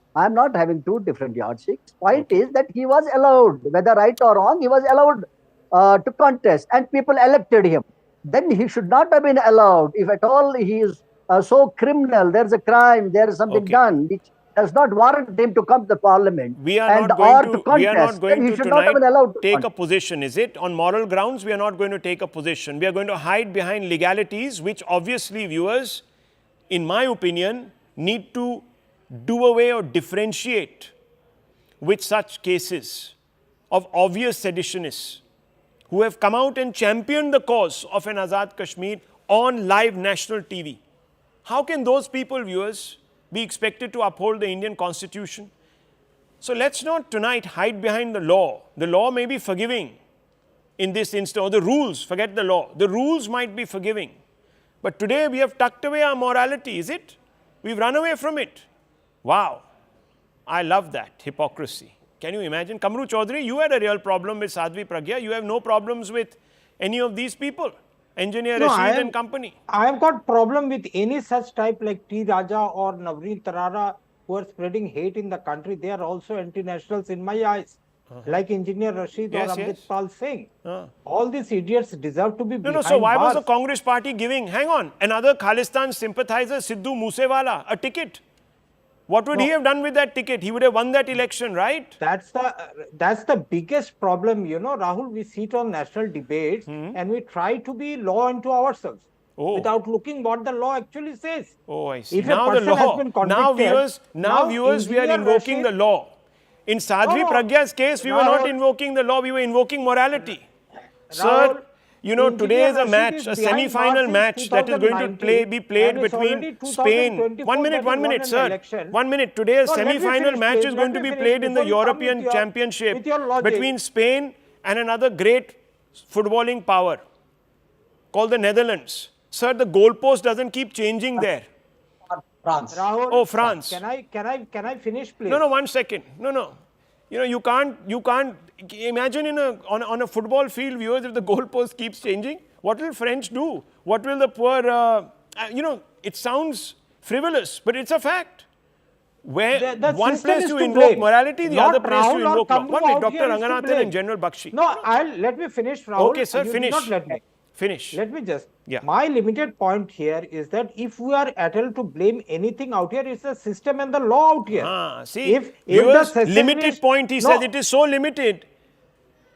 having two different yardsticks. Point is that he was allowed, whether right or wrong, he was allowed to contest, and people elected him. Then he should not have been allowed. If at all he is so criminal, there's a crime, there is something done which does not warrant him to come to the parliament. We are not going to tonight take a position, is it? On moral grounds, we are not going to take a position. We are going to hide behind legalities, which obviously viewers, in my opinion, need to do away or differentiate with such cases of obvious seditionists who have come out and championed the cause of an Azad Kashmir on live national TV. How can those people, viewers, be expected to uphold the Indian Constitution? So let's not tonight hide behind the law. The law may be forgiving in this instance, or the rules, forget the law. The rules might be forgiving. But today we have tucked away our morality, is it? We've run away from it. Wow. I love that hypocrisy. Can you imagine? Kamru Chaudhary, you had a real problem with Sadhvi Pragya. You have no problems with any of these people. Engineer Rashid and company. I have got problem with any such type like T. Raja or Navneet Tarara who are spreading hate in the country. They are also anti-nationals in my eyes. Like Engineer Rashid or Amritpal Singh. All these idiots deserve to be behind so why bars. was the Congress party giving, hang on, another Khalistan sympathizer, Sidhu Moosewala, a ticket? What would he have done with that ticket? He would have won that election, right? That's the biggest problem, Rahul. We sit on national debates and we try to be law unto ourselves without looking what the law actually says. Oh, I see. If now the law. Now viewers, we are invoking the law. In Sadhvi Pragya's case, we were not invoking the law. We were invoking morality. Sir, today is a match, a semi-final match that is going to be played between Spain. 1 minute, sir. 1 minute. Today a semi-final match is going to be played in the European Championship between Spain and another great footballing power called the Netherlands. Sir, the goalpost doesn't keep changing there. France. Rahul, France. Can I finish, please? No, 1 second. No. You can't imagine on a football field, viewers, if the goalpost keeps changing, what will French do? What will the poor, it sounds frivolous, but it's a fact. Where one place you invoke morality, the other place you invoke law. 1 minute, Dr. Ranganathan and General Bakshi. No, let me finish, Rahul. Okay, sir, finish. Not let me. Finish. Let me just. My limited point here is that if we are able to blame anything out here, it's the system and the law out here. See, if the limited point, he says it is so limited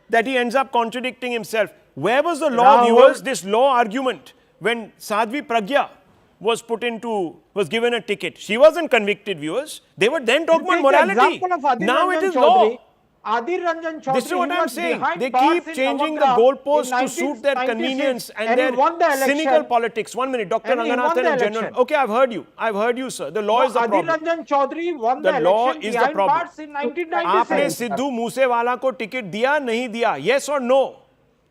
that he ends up contradicting himself. Where was the law, Rahul- viewers, this law argument when Sadhvi Pragya was given a ticket? She wasn't convicted, viewers. They were then talking about morality. Now it is law. Adir Ranjan Chaudhary, This is what he I'm was saying. behind They bars keep in changing the Navagraha goalposts in to suit their 1996, convenience and he their won the election. cynical politics. 1 minute, Dr. And he won Ranganathan the and General. election. Okay, I've heard you. I've heard you, sir. The law No, is the Adir problem. Ranjan Chaudhary won The the law election is the behind problem. bars in आपने 1996. सिद्धू मूसेवाला को ticket दिया नहीं दिया? Yes or no?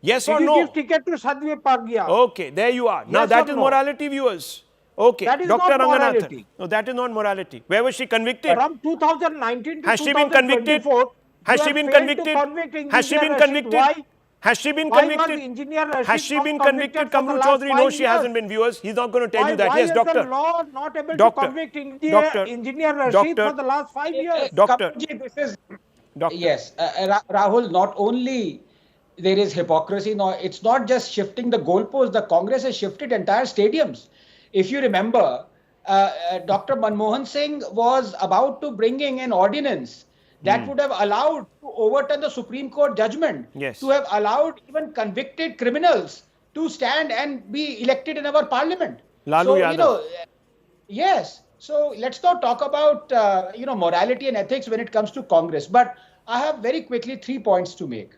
Yes or Did you no? give ticket to Sadhvi Pragya? Okay, there you are. Now Yes that or is no? morality, viewers. Okay, That is Dr. not Ranganathan. morality. No, that is not morality. Where was she convicted? From 2019 to Has she been convicted? 2024, Has you she have been failed to convicted? convict Has she Engineer been Rashid. convicted? Why? Has she been Why was convicted? Engineer Rashid Has she not been convicted convicted? for the Kamru last Chaudhary, no, 5 she years? hasn't been, viewers. He's not going to tell you that. Why Yes, is doctor. the law not able Doctor. to convict Doctor. Engineer Rashid Doctor. for the last 5 years? Doctor. Kamalji, this is Doctor. yes, Rahul. Not only there is hypocrisy, no, it's not just shifting the goalposts. The Congress has shifted entire stadiums. If you remember, Dr. Manmohan Singh was about to bring in an ordinance that would have allowed to overturn the Supreme Court judgment, Yes. to have allowed even convicted criminals to stand and be elected in our parliament. Lalu so, Yadav. you know, yes. So let's not talk about, morality and ethics when it comes to Congress. But I have very quickly 3 points to make.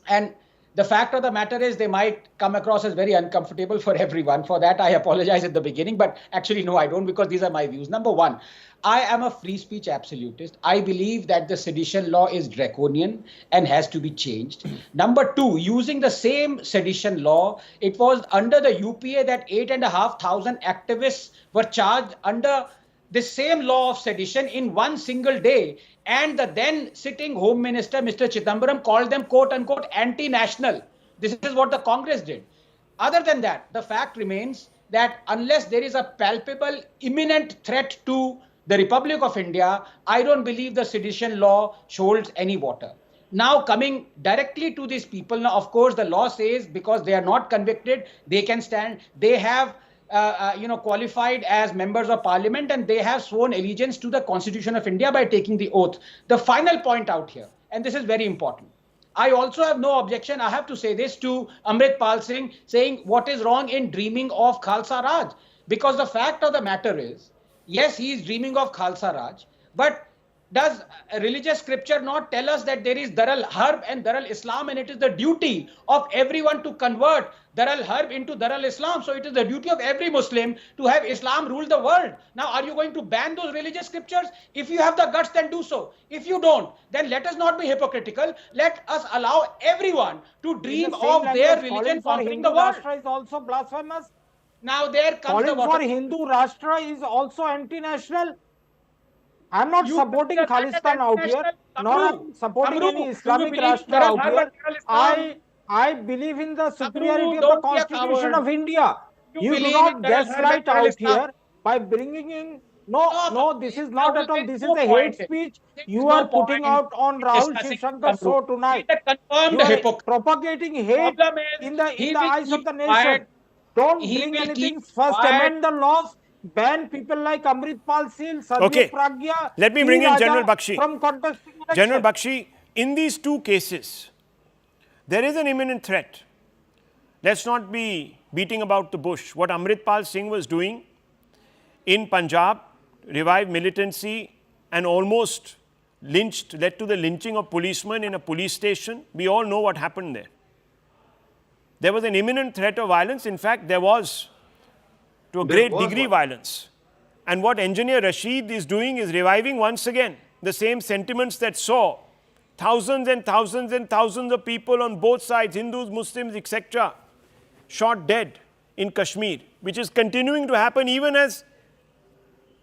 And the fact of the matter is they might come across as very uncomfortable for everyone. For that, I apologize at the beginning. But actually, no, I don't, because these are my views. Number one, I am a free speech absolutist. I believe that the sedition law is draconian and has to be changed. Number two, using the same sedition law, it was under the UPA that 8,500 activists were charged under the same law of sedition in one single day. And the then sitting Home Minister, Mr. Chidambaram, called them, quote unquote, anti-national. This is what the Congress did. Other than that, the fact remains that unless there is a palpable, imminent threat to the Republic of India, I don't believe the sedition law holds any water. Now, coming directly to these people, now, of course, the law says because they are not convicted, they can stand. They have qualified as members of parliament and they have sworn allegiance to the Constitution of India by taking the oath. The final point out here, and this is very important. I also have no objection, I have to say this, to Amritpal Singh saying what is wrong in dreaming of Khalsa Raj. Because the fact of the matter is, yes, he is dreaming of Khalsa Raj, but does religious scripture not tell us that there is Dar al-Harb and Dar al-Islam, and it is the duty of everyone to convert Dar al-Harb into Dar al-Islam? So it is the duty of every Muslim to have Islam rule the world. Now, are you going to ban those religious scriptures? If you have the guts, then do so. If you don't, then let us not be hypocritical. Let us allow everyone to dream of their religion conquering the world. Rashtra is also blasphemous. Now there comes Calling the water. for Hindu Rashtra is also anti-national. I'm not supporting Khalistan out here, nor I'm supporting any Islamic Rashtra out here. I believe in the superiority of the Constitution of India. You do not gaslight out here by bringing in. No, this is not at all. This is a hate speech you are putting out on Rahul Shivshankar's show tonight. You are propagating hate in the eyes of the nation. Don't bring anything. First, amend the laws. Ban people like Amritpal Singh, Sadhvi Pragya. Let me bring in General Bakshi. From contesting election. General Bakshi, in these two cases, there is an imminent threat. Let's not be beating about the bush. What Amritpal Singh was doing in Punjab, revived militancy and almost led to the lynching of policemen in a police station. We all know what happened there. There was an imminent threat of violence. In fact, there was, to a great degree, violence. And what Engineer Rashid is doing is reviving once again the same sentiments that saw thousands and thousands and thousands of people on both sides, Hindus, Muslims, etc., shot dead in Kashmir, which is continuing to happen even as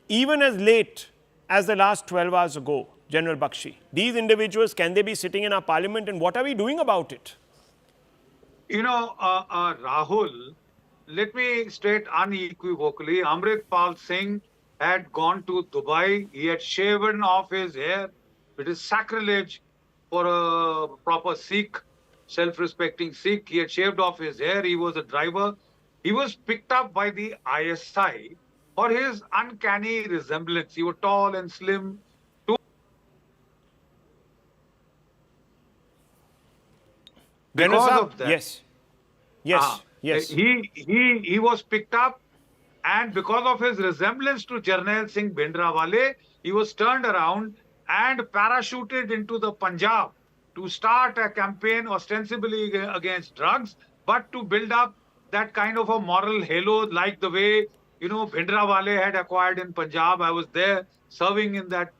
late as the last 12 hours ago, General Bakshi. These individuals, can they be sitting in our parliament, and what are we doing about it? You know, Rahul, let me state unequivocally, Amritpal Singh had gone to Dubai. He had shaven off his hair. It is sacrilege for a proper Sikh, self-respecting Sikh. He had shaved off his hair. He was a driver. He was picked up by the ISI for his uncanny resemblance. He was tall and slim. General Because Saab, of that, yes. Yes, yes. He was picked up, and because of his resemblance to Jarnail Singh Bhindranwale, he was turned around and parachuted into the Punjab to start a campaign ostensibly against drugs, but to build up that kind of a moral halo, like the way, Bhindranwale had acquired in Punjab. I was there serving in that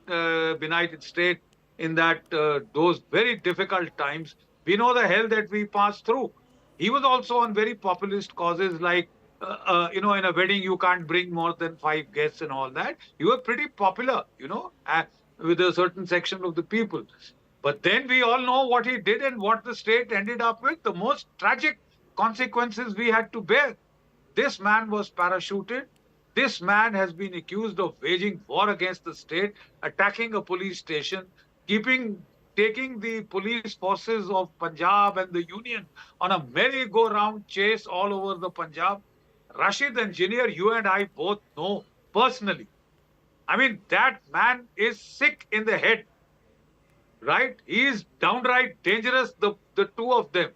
benighted state in that those very difficult times. We know the hell that we passed through. He was also on very populist causes like, in a wedding, you can't bring more than 5 guests and all that. You were pretty popular, with a certain section of the people. But then we all know what he did and what the state ended up with. The most tragic consequences we had to bear. This man was parachuted. This man has been accused of waging war against the state, attacking a police station, taking the police forces of Punjab and the Union on a merry-go-round chase all over the Punjab. Rashid Engineer, you and I both know personally. I mean, that man is sick in the head, right? He is downright dangerous, the two of them.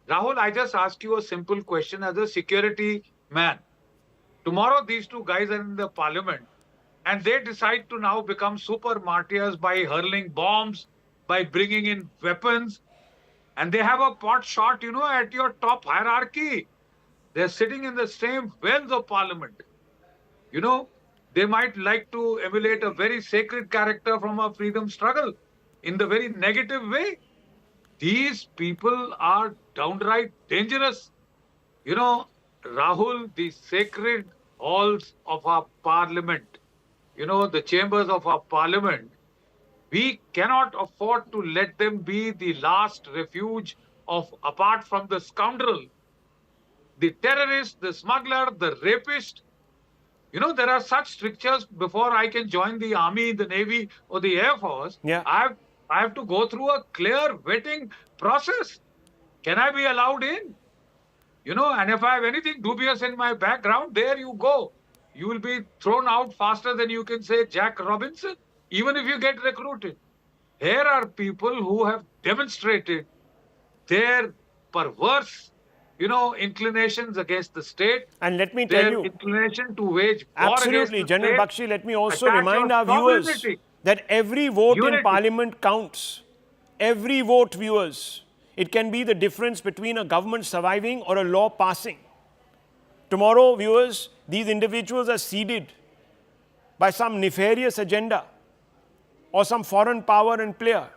Rahul, I just ask you a simple question as a security man. Tomorrow, these two guys are in the parliament and they decide to now become super martyrs by hurling bombs, by bringing in weapons, and they have a pot shot, at your top hierarchy. They're sitting in the same wells of parliament. They might like to emulate a very sacred character from a freedom struggle in the very negative way. These people are downright dangerous. Rahul, the sacred halls of our parliament, the chambers of our parliament, we cannot afford to let them be the last refuge apart from the scoundrel, the terrorist, the smuggler, the rapist. There are such strictures. Before I can join the army, the navy, or the air force, I have to go through a clear vetting process. Can I be allowed in? And if I have anything dubious in my background, there you go. You will be thrown out faster than you can say Jack Robinson, even if you get recruited. Here are people who have demonstrated their perverse, inclinations against the state. And let me tell you, inclination to wage war absolutely, against the General state, Bakshi, let me also remind our viewers that every vote in parliament counts. Every vote, viewers. It can be the difference between a government surviving or a law passing. Tomorrow, viewers, these individuals are seeded by some nefarious agenda or some foreign power and player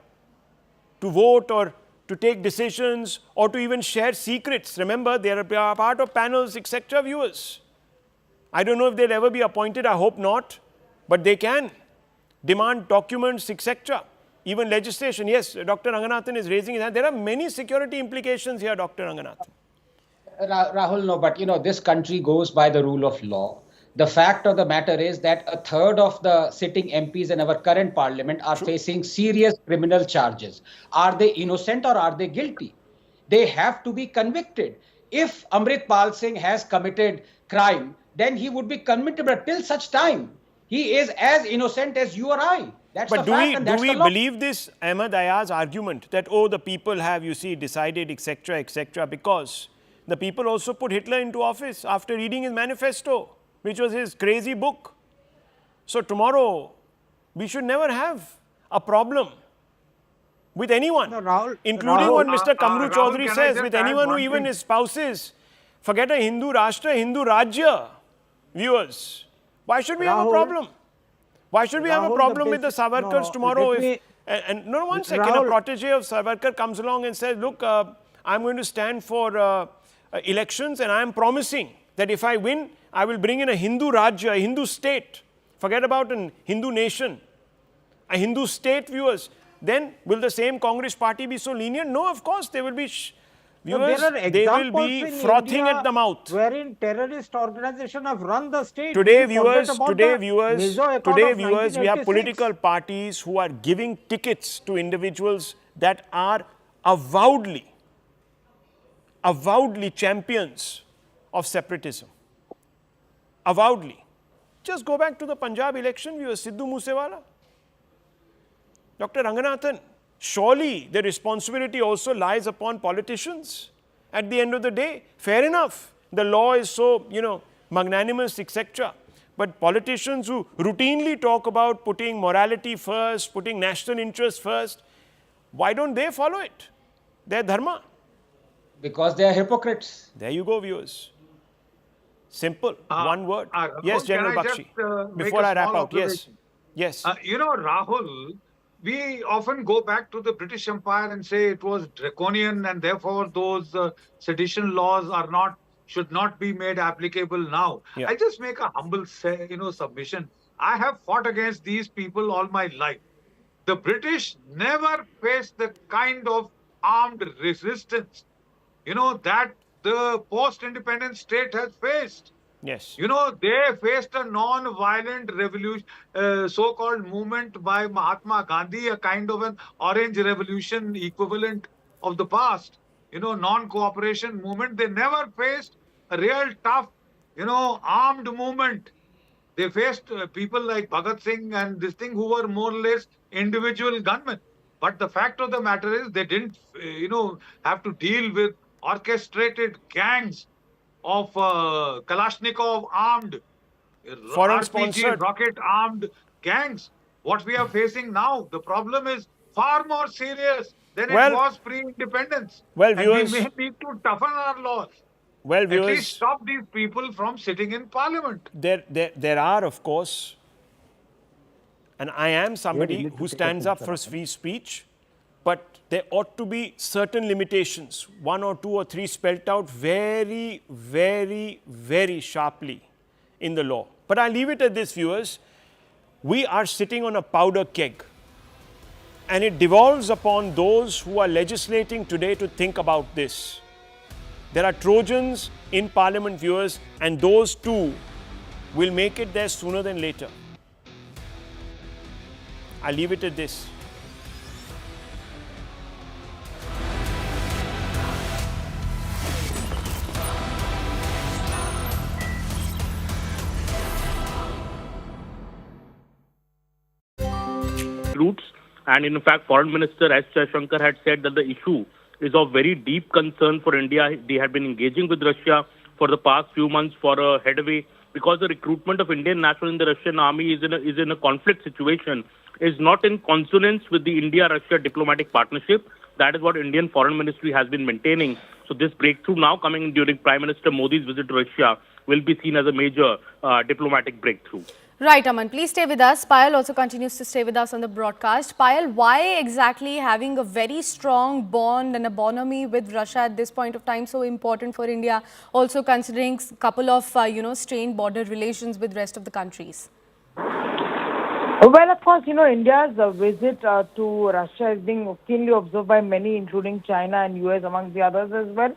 to vote or to take decisions or to even share secrets. Remember, they are part of panels, etc., viewers. I don't know if they'll ever be appointed, I hope not, but they can demand documents, etc., even legislation. Yes, Dr. Ranganathan is raising his hand. There are many security implications here, Dr. Ranganathan. Rahul, no, but this country goes by the rule of law. The fact of the matter is that a third of the sitting MPs in our current parliament are facing serious criminal charges. Are they innocent or are they guilty? They have to be convicted. If Amritpal Singh has committed crime, then he would be convicted, but till such time, he is as innocent as you or I. That's but the fact, and that's do the we law. believe this Ahmed Ayaz's argument that, oh, the people have, decided, etc., because the people also put Hitler into office after reading his manifesto, which was his crazy book. So tomorrow, we should never have a problem with anyone, including what Mr. Kamru Chaudhary says, with anyone who even espouses, forget a Hindu Rashtra, Hindu Rajya, viewers. Why should we have a problem? Why should we have a problem with the Savarkars tomorrow? One second, a protege of Savarkar comes along and says, look, I'm going to stand for elections and I'm promising that if I win, I will bring in a Hindu Rajya, a Hindu state. Forget about a Hindu nation. A Hindu state, viewers. Then will the same Congress party be so lenient? No, of course, they will be, viewers, they will be frothing India at the mouth. Wherein terrorist organizations have run the state. Today, viewers, we have political parties who are giving tickets to individuals that are avowedly champions of separatism. Avowedly. Just go back to the Punjab election, viewers, Sidhu Moosewala. Dr. Ranganathan, surely the responsibility also lies upon politicians at the end of the day. Fair enough. The law is so, magnanimous, etc. But politicians who routinely talk about putting morality first, putting national interest first, why don't they follow it? Their dharma. Because they are hypocrites. There you go, viewers. Simple. One word. Yes, General Bakshi. Before I wrap out, yes. Yes. Rahul, we often go back to the British Empire and say it was draconian and therefore those sedition laws should not be made applicable now. Yeah. I just make a humble submission. I have fought against these people all my life. The British never faced the kind of armed resistance, that the post-independence state has faced. Yes. They faced a non-violent revolution, so-called movement by Mahatma Gandhi, a kind of an orange revolution equivalent of the past, non-cooperation movement. They never faced a real tough, armed movement. They faced people like Bhagat Singh and this thing who were more or less individual gunmen. But the fact of the matter is they didn't, have to deal with orchestrated gangs of Kalashnikov armed, foreign RPG sponsored, rocket armed gangs. What we are facing now, the problem is far more serious than it was pre-independence. Well, and viewers, we may need to toughen our laws. Well, viewers, at least stop these people from sitting in parliament. There are, of course, and I am somebody who stands up for free speech, but there ought to be certain limitations, 1 or 2 or 3 spelled out very, very, very sharply in the law. But I'll leave it at this, viewers. We are sitting on a powder keg, and it devolves upon those who are legislating today to think about this. There are Trojans in Parliament, viewers, and those too will make it there sooner than later. I'll leave it at this. Roots, and in fact, Foreign Minister S. Jaishankar had said that the issue is of very deep concern for India. They had been engaging with Russia for the past few months for a headway, because the recruitment of Indian nationals in the Russian army is in a conflict situation, is not in consonance with the India-Russia diplomatic partnership. That is what Indian Foreign Ministry has been maintaining. So this breakthrough now coming during Prime Minister Modi's visit to Russia will be seen as a major diplomatic breakthrough. Right, Aman. Please stay with us. Payal also continues to stay with us on the broadcast. Payal, why exactly having a very strong bond and a bonhomie with Russia at this point of time so important for India, also considering a couple of, strained border relations with rest of the countries? Well, of course, India's visit to Russia is being keenly observed by many, including China and US, among the others as well.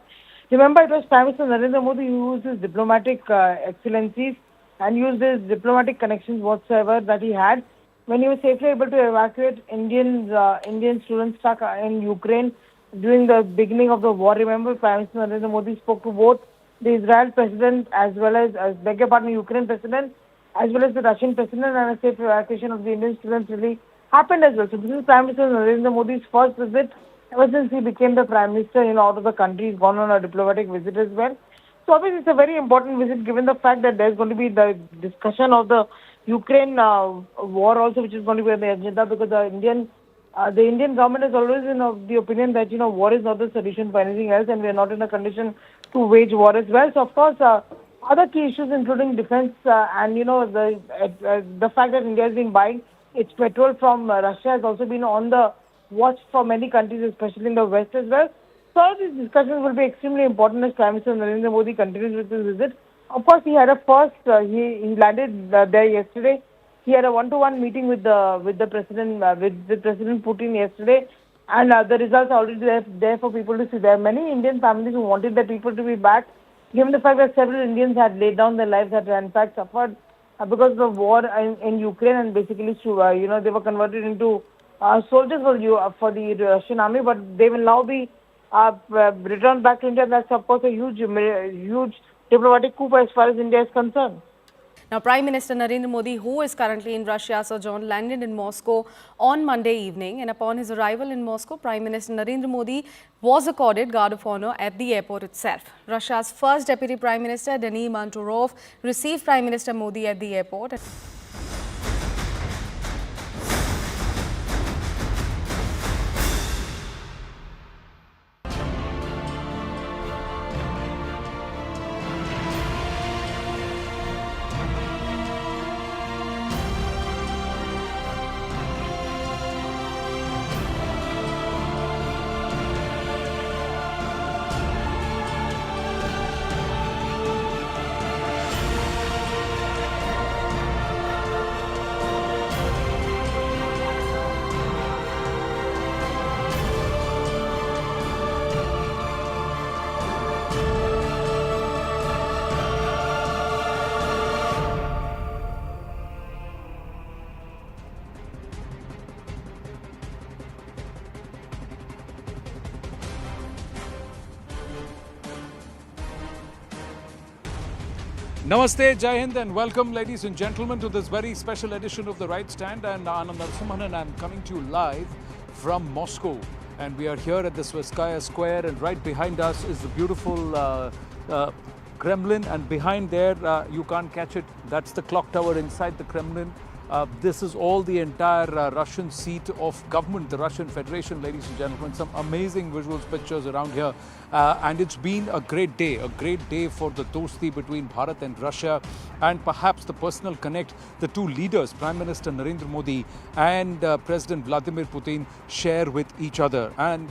Remember, it was Prime Minister Narendra Modi who used his diplomatic excellencies and used his diplomatic connections whatsoever that he had when he was safely able to evacuate Indian students stuck in Ukraine during the beginning of the war. Remember, Prime Minister Narendra Modi spoke to both the Israel president as well as, Ukraine president, as well as the Russian president, and a safe evacuation of the Indian students really happened as well. So this is Prime Minister Narendra Modi's first visit ever since he became the Prime Minister, out of the country. He's gone on a diplomatic visit as well. So obviously it's a very important visit given the fact that there's going to be the discussion of the Ukraine war also, which is going to be on the agenda, because the Indian government is always in the opinion that, war is not the solution for anything else, and we are not in a condition to wage war as well. So of course, other key issues including defense and, the fact that India has been buying its petrol from Russia has also been on the watch for many countries, especially in the West as well. So all these discussions will be extremely important as Prime Minister Narendra Modi continues with his visit. Of course, he had a first, he landed there yesterday. He had a one-to-one meeting with the President, with President Putin yesterday, and the results are already there for people to see. There are many Indian families who wanted their people to be back, given the fact that several Indians had laid down their lives, had in fact suffered because of the war in Ukraine, and basically, they were converted into soldiers for the Russian army, but they will now be returned back to India. That's of course a huge diplomatic coup as far as India is concerned. Now, Prime Minister Narendra Modi, who is currently in Russia, sojourned, landed in Moscow on Monday evening. And upon his arrival in Moscow, Prime Minister Narendra Modi was accorded Guard of Honor at the airport itself. Russia's first Deputy Prime Minister, Denis Manturov, received Prime Minister Modi at the airport. Namaste, Jai Hind, and welcome, ladies and gentlemen, to this very special edition of The Right Stand. And Anand Narasimhan, and I'm coming to you live from Moscow. And we are here at the Sverskaya Square, and right behind us is the beautiful Kremlin. And behind there, you can't catch it, that's the clock tower inside the Kremlin. This is all the entire Russian seat of government, the Russian Federation, ladies and gentlemen. Some amazing visuals, pictures around here. And it's been a great day for the dosti between Bharat and Russia, and perhaps the personal connect the two leaders, Prime Minister Narendra Modi and President Vladimir Putin, share with each other. And